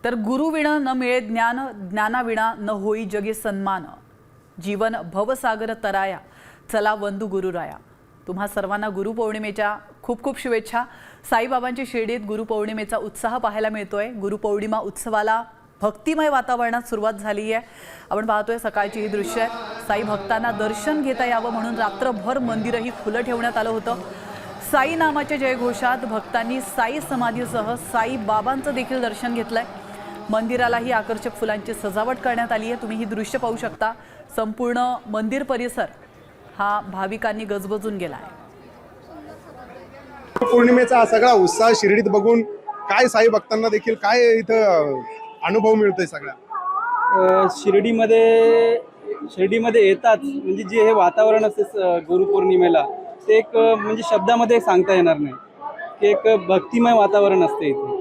तर गुरुविना न मिळे ज्ञान, ज्ञानाविना न होई जगी सन्मान, जीवन भवसागर तराया, चला वंदू गुरुराया। तुम्हा सर्वांना गुरुपौर्णिमेच्या खूप खूप शुभेच्छा। साईबाबांची शिर्डीत गुरुपौर्णिमेचा उत्साह पाहायला मिळतोय। गुरुपौर्णिमा उत्सवाला भक्तिमय वातावरणात सुरुवात झाली आहे। आपण पाहतोय सकाळची ही दृश्य आहे। साई भक्तांना दर्शन घेता यावं म्हणून रात्रभर मंदिरही खुलं ठेवण्यात आलं होतं। साई नामाच्या जयघोषात भक्तांनी साई समाधीसह साई बाबांचं देखील दर्शन घेतलंय। मंदिरालाही आकर्षक फुलांची सजावट करण्यात आली आहे। तुम्ही ही दृश्य पाहू शकता। संपूर्ण मंदिर परिसर हा भाविकांनी गजबजून गेला आहे। पौर्णिमेचा हा सगळा उत्साह शिर्डीत बघून काय साई भक्तांना देखील काय इथं अनुभव मिळतोय सगळा? शिर्डीमध्ये येतात म्हणजे जे हे वातावरण असते गुरुपौर्णिमेला ते एक म्हणजे शब्दामध्ये सांगता येणार नाही की एक भक्तिमय वातावरण असते इथे।